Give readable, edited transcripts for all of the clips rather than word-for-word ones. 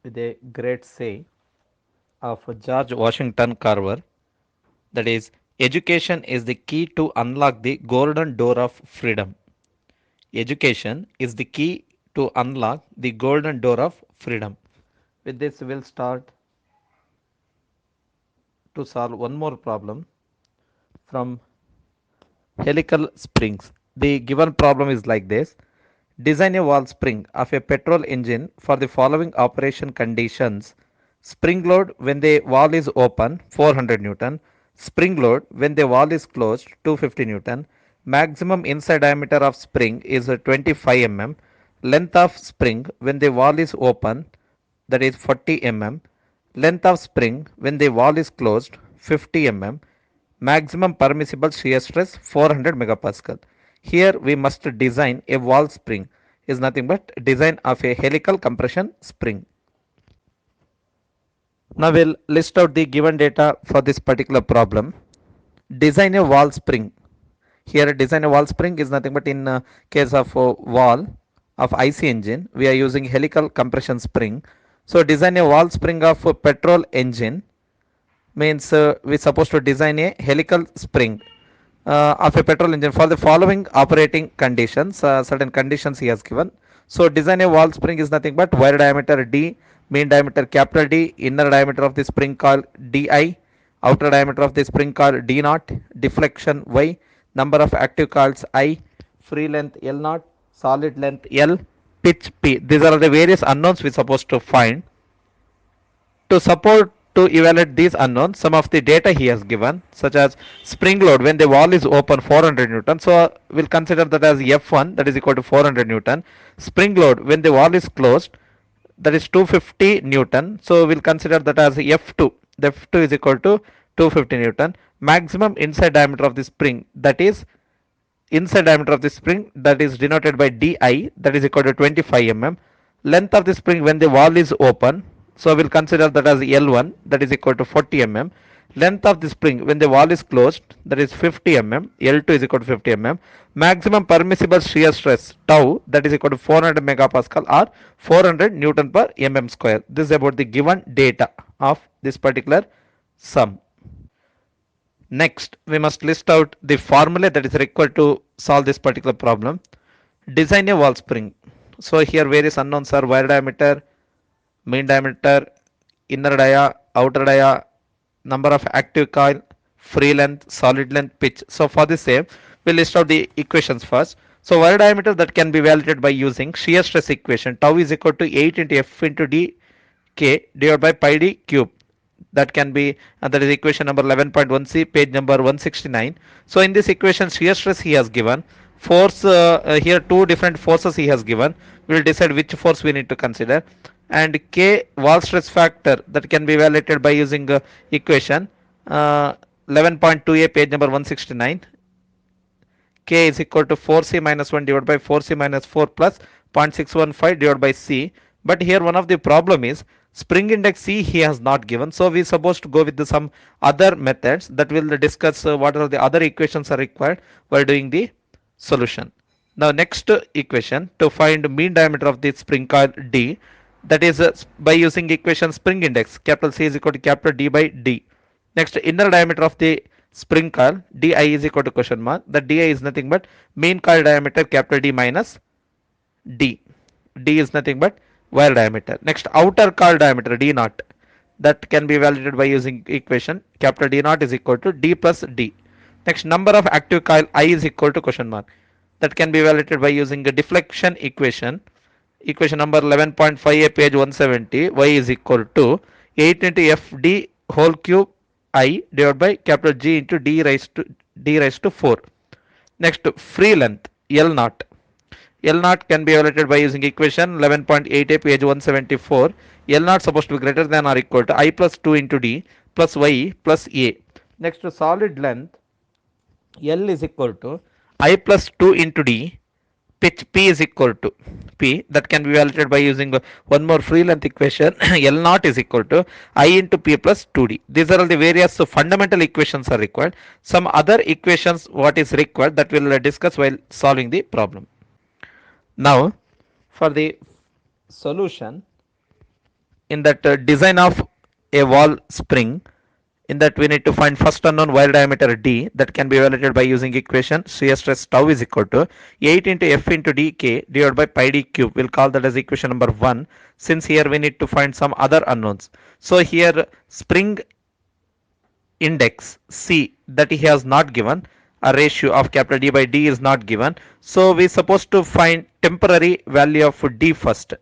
with a great say of George Washington Carver, that is, education is the key to unlock the golden door of freedom. Education is the key to unlock the golden door of freedom. With this, we'll start to solve one more problem from helical springs. The given problem is like this. Design a wall spring of a petrol engine for the following operation conditions. Spring load when the wall is open 400 Newton. Spring load when the wall is closed 250 Newton. Maximum inside diameter of spring is 25 mm. Length of spring when the wall is open, that is 40 mm. Length of spring when the wall is closed 50 mm. Maximum permissible shear stress 400 megapascal. Here we must design a wall spring is nothing but design of a helical compression spring. Now we'll list out the given data for this particular problem. Design a wall spring. Here design a wall spring is nothing but in case of wall of IC engine we are using helical compression spring. So design a wall spring of a petrol engine means we supposed to design a helical spring of a petrol engine for the following operating conditions. Certain conditions he has given. So design a wall spring is nothing but wire diameter D, main diameter capital D, inner diameter of the spring called Di, outer diameter of the spring called D naught, deflection Y, number of active coils I, free length L naught, solid length L, pitch P. These are the various unknowns we supposed to find. To support to evaluate these unknowns, some of the data he has given, such as spring load when the wall is open 400 Newton. So we'll consider that as F1, that is equal to 400 Newton. Spring load when the wall is closed, that is 250 Newton. So we'll consider that as F2. The F2 is equal to 250 Newton. Maximum inside diameter of the spring, that is inside diameter of the spring, that is denoted by Di, that is equal to 25 mm. Length of the spring when the wall is open, so we'll consider that as L1, that is equal to 40 mm. Length of the spring when the wall is closed, that is 50 mm. L2 is equal to 50 mm. Maximum permissible shear stress tau, that is equal to 400 megapascal or 400 Newton per mm square. This is about the given data of this particular sum. Next, we must list out the formula that is required to solve this particular problem. Design a wall spring. So here various unknowns are wire diameter, main diameter, inner dia, outer dia, number of active coil, free length, solid length, pitch. So for the same, we'll list out the equations first. So wire diameter that can be validated by using shear stress equation. Tau is equal to 8 into F into D K divided by pi D cube. That can be that is equation number 11.1c, page number 169. So in this equation shear stress he has given, force here two different forces he has given. We will decide which force we need to consider, and K wall stress factor that can be evaluated by using equation 11.2a, page number 169. K is equal to 4c minus 1 divided by 4c minus 4 plus 0.615 divided by c. But here one of the problem is spring index c he has not given, so we supposed to go with some other methods that will discuss what are the other equations are required while doing the solution. Now next equation to find mean diameter of the spring coil D, that is by using equation spring index capital C is equal to capital D by D. Next, inner diameter of the spring coil Di is equal to question mark. The Di is nothing but main coil diameter capital D minus D. D is nothing but wire diameter. Next, outer coil diameter D naught, that can be validated by using equation capital D naught is equal to D plus D. Next, number of active coil I is equal to question mark, that can be validated by using a deflection equation. Equation number 11.5a, page 170. Y is equal to 8 into Fd whole cube I divided by capital G into D raised to 4. Next, free length L naught. L naught can be evaluated by using equation 11.8a, page 174. L naught supposed to be greater than or equal to I plus 2 into D plus Y plus A. Next, to solid length L is equal to I plus 2 into D, pitch P is equal to P, that can be validated by using one more free length equation L naught is equal to I into P plus 2D. These are all the various fundamental equations are required. Some other equations what is required that we will discuss while solving the problem. Now for the solution, in that design of a wall spring, in that we need to find first unknown wire diameter d, that can be evaluated by using equation shear stress tau is equal to 8 into f into dk divided by pi d cube. We'll call that as equation number 1, since here we need to find some other unknowns. So here spring index c, that he has not given, a ratio of capital D by D is not given, so we supposed to find temporary value of D first.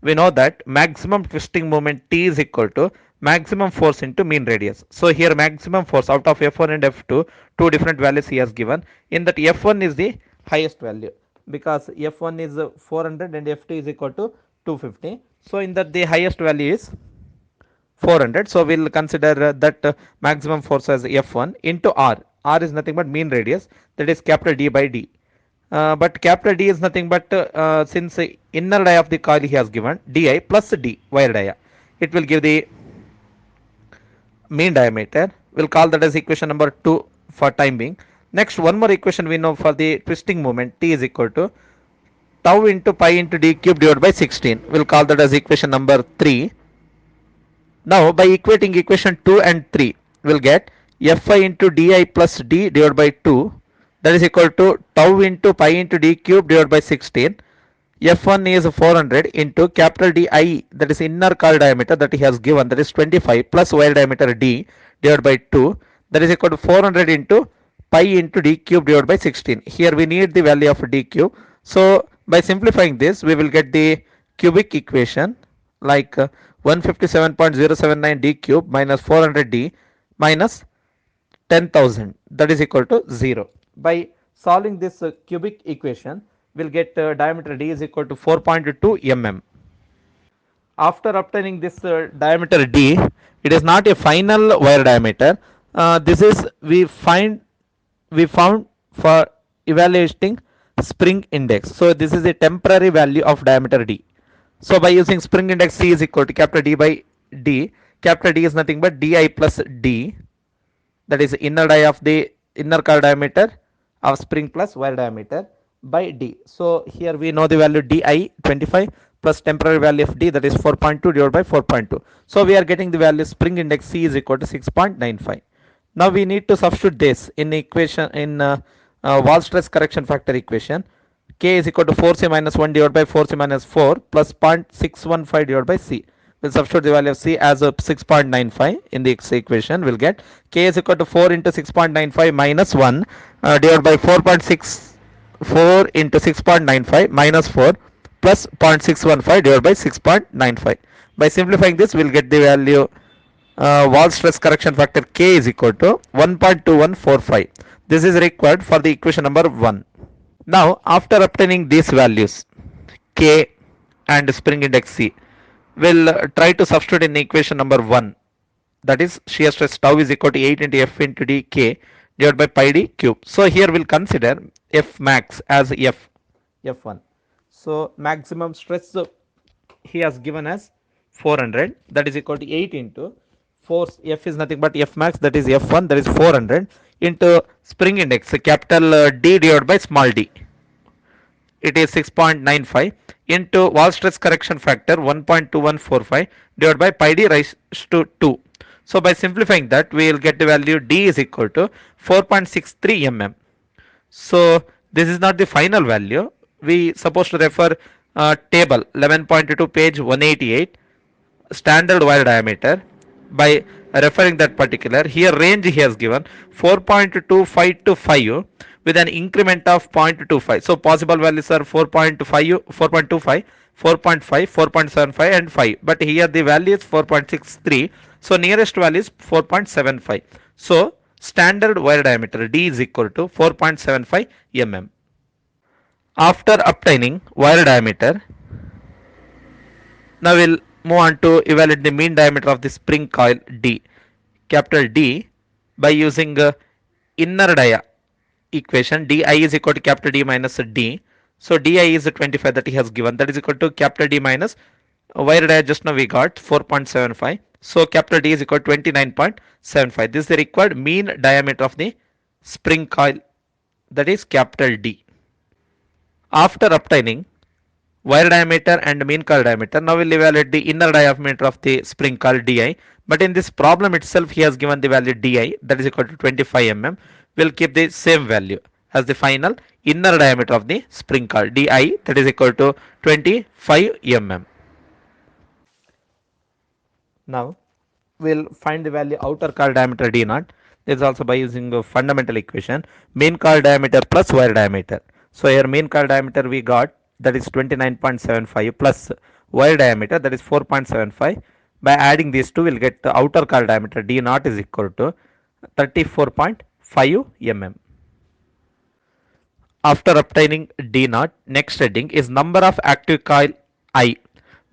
We know that maximum twisting moment T is equal to maximum force into mean radius. So here maximum force out of F1 and F2, two different values he has given. In that F1 is the highest value, because F1 is 400 and F2 is equal to 250. So in that the highest value is 400. So we'll consider that maximum force as F1 into R. R is nothing but mean radius, that is capital D by D. But capital D is nothing but since inner dia of the coil he has given di plus d wire dia, it will give the mean diameter. We'll call that as equation number 2 for time being. Next, one more equation we know for the twisting moment, T is equal to tau into pi into d cube divided by 16. We'll call that as equation number 3. Now by equating equation 2 and 3, we'll get Fi into di plus d divided by 2, that is equal to tau into pi into d cube divided by 16. F1 is 400 into capital Di, that is inner coil diameter that he has given, that is 25, plus wire diameter d divided by 2, that is equal to 400 into pi into d cube divided by 16. Here we need the value of d cube. So by simplifying this, we will get the cubic equation like 157.079 d cube minus 400 d minus 10,000, that is equal to 0. By solving this cubic equation, we'll get diameter d is equal to 4.2 mm. After obtaining this diameter d, it is not a final wire diameter. This is we found for evaluating spring index. So this is a temporary value of diameter d. So by using spring index c is equal to capital D by d, capital D is nothing but di plus d, that is inner dia of the inner coil diameter of spring plus wire diameter by d. So here we know the value di 25 plus temporary value of d, that is 4.2 divided by 4.2. So we are getting the value spring index c is equal to 6.95. Now we need to substitute this in equation in wall stress correction factor equation. K is equal to 4c minus 1 divided by 4c minus 4 plus 0.615 divided by c. We'll substitute the value of c as 6.95 in the equation. We'll get K is equal to 4 into 6.95 minus 1 divided by 4.64 into 6.95 minus 4 plus 0.615 divided by 6.95. By simplifying this, we'll get the value wall stress correction factor K is equal to 1.2145. This is required for the equation number 1. Now after obtaining these values K and spring index C, we'll try to substitute in equation number 1, that is shear stress tau is equal to 8 into F into d K divided by pi d cube. So here we'll consider F max as F1. So maximum stress he has given as 400, that is equal to 8 into force F is nothing but F max, that is F1, that is 400 into spring index capital D divided by small d, it is 6.95 into wall stress correction factor 1.2145 divided by pi d raised to 2. So by simplifying that, we will get the value d is equal to 4.63 mm. So this is not the final value. We supposed to refer table 11.2 page 188 standard wire diameter. By referring that particular, here range he has given 4.25 to 5 with an increment of 0.25. So possible values are 4.5, 4.25, 4.5, 4.75 and 5, but here the value is 4.63. So nearest value is 4.75. So standard wire diameter d is equal to 4.75 mm. After obtaining wire diameter, now we'll move on to evaluate the mean diameter of the spring coil D, capital D, by using inner dia equation. Di is equal to capital D minus D. So Di is 25 that he has given, that is equal to capital D minus wire dia just now we got 4.75. So capital D is equal to 29.75. This is the required mean diameter of the spring coil, that is capital D. After obtaining wire diameter and mean coil diameter. Now we'll evaluate the inner diameter of the spring called di. But in this problem itself, he has given the value di, that is equal to 25 mm. We'll keep the same value as the final inner diameter of the spring coil di, that is equal to 25 mm. Now we'll find the value outer coil diameter d naught. This is also by using a fundamental equation, mean coil diameter plus wire diameter. So here mean coil diameter we got, that is 29.75 plus wire diameter, that is 4.75. By adding these two, we'll get the outer coil diameter d naught is equal to 34.5 mm. After obtaining d naught, next heading is number of active coil I,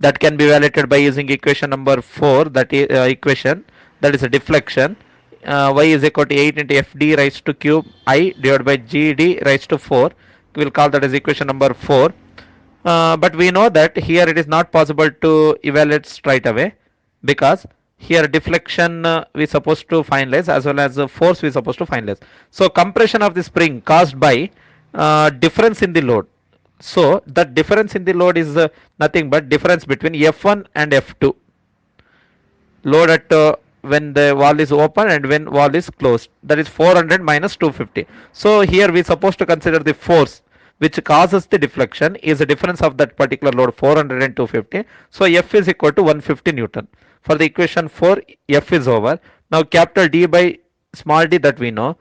that can be evaluated by using equation number 4, that is equation, that is a deflection, y is equal to 8 into fd raised to cube I divided by gd raised to 4. We will call that as equation number 4. But we know that here it is not possible to evaluate straight away, because here deflection we supposed to finalize, as well as force we supposed to finalize. So compression of the spring caused by difference in the load. So that difference in the load is nothing but difference between F1 and F2 load at when the wall is open and when wall is closed, that is 400 minus 250. So here we supposed to consider the force which causes the deflection is the difference of that particular load 400 and 250. So F is equal to 150 Newton. For the equation 4, F is over. Now capital D by small d, that we know.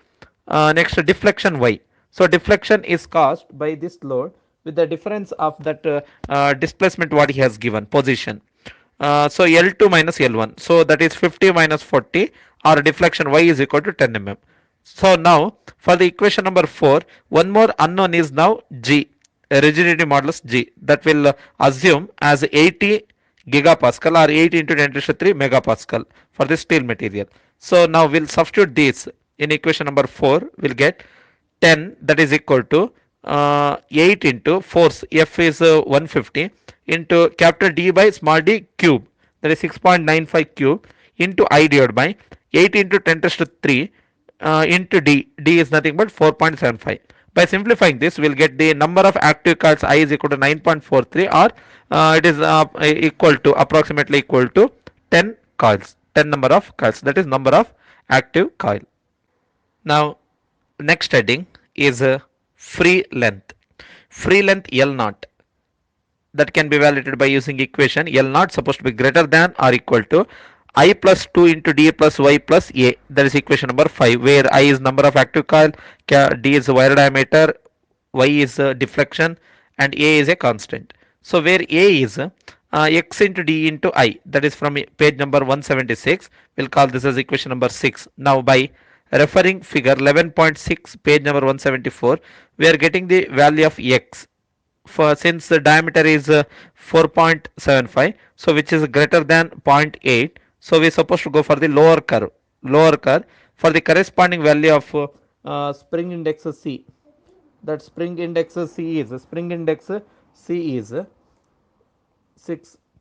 Next deflection Y. So deflection is caused by this load with the difference of that displacement what he has given position. So L2 minus L1. So that is 50 minus 40, or deflection Y is equal to 10 mm. So now for the equation number 4, one more unknown is now G, rigidity modulus G, that will assume as 80 gigapascal or 8 into 10 to 3 megapascal for the steel material. So now we'll substitute this in equation number 4. We'll get 10, that is equal to 8 into force F is 150 into capital D by small d cube, that is 6.95 cube, into I divided by 8 into 10 to 3 into D. D is nothing but 4.75. By simplifying this, we'll get the number of active coils I is equal to 9.43, or it is equal to approximately equal to 10 coils, 10 number of coils, that is number of active coil. Now next heading is free length. Free length L naught, that can be evaluated by using equation L naught supposed to be greater than or equal to I plus 2 into D plus Y plus A, that is equation number 5, where I is number of active coil, D is wire diameter, Y is deflection, and A is a constant. So where A is X into D into I, that is from page number 176, we'll call this as equation number 6. Now by referring figure 11.6 page number 174, we are getting the value of X. For since the diameter is 4.75, so which is greater than 0.8, so we are supposed to go for the lower curve for the corresponding value of spring index C. That spring index C is 6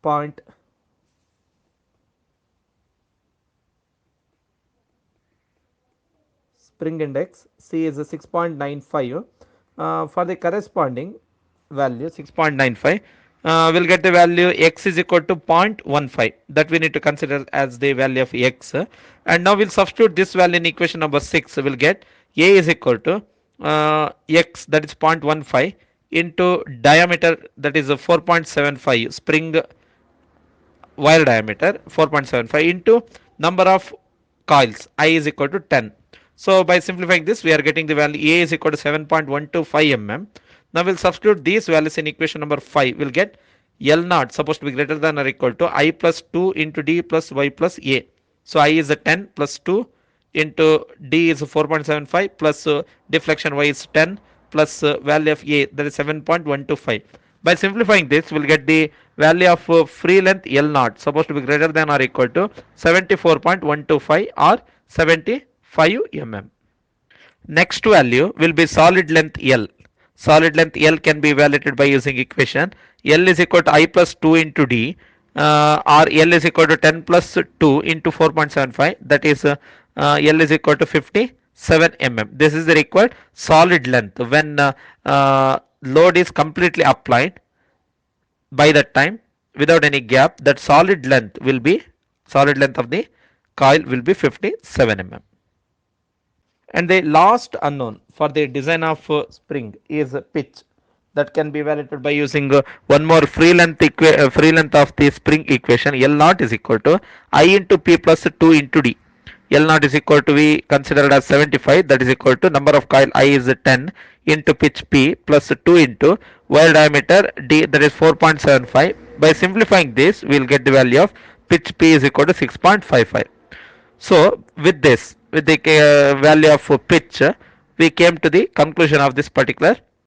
point spring index C is 6.95. For the corresponding value 6.95, we'll get the value X is equal to 0.15, that we need to consider as the value of X. And now we'll substitute this value in equation number 6. We'll get A is equal to X, that is 0.15, into diameter, that is a 4.75 spring wire diameter 4.75, into number of coils I is equal to 10. So by simplifying this, we are getting the value A is equal to 7.125 mm. Now we'll substitute these values in equation number 5. We'll get L naught supposed to be greater than or equal to I plus 2 into D plus Y plus A. So I is a 10 plus 2 into D is 4.75 plus deflection Y is 10 plus value of A, that is 7.125. By simplifying this, we'll get the value of free length L naught supposed to be greater than or equal to 74.125 or 75 mm. Next value will be solid length L. Solid length L can be evaluated by using equation L is equal to I plus 2 into D, or L is equal to 10 plus 2 into 4.75, that is L is equal to 57 mm. This is the required solid length when load is completely applied. by that time, without any gap, that solid length of the coil will be 57 mm. And the last unknown for the design of spring is pitch, that can be evaluated by using one more free length of the spring equation. L naught is equal to I into P plus 2 into D. L naught is equal to, we considered as 75, that is equal to number of coil I is 10 into pitch P plus 2 into wire diameter D, that is 4.75. By simplifying this, we will get the value of pitch P is equal to 6.55. So with this, with the value of pitch, we came to the conclusion of this particular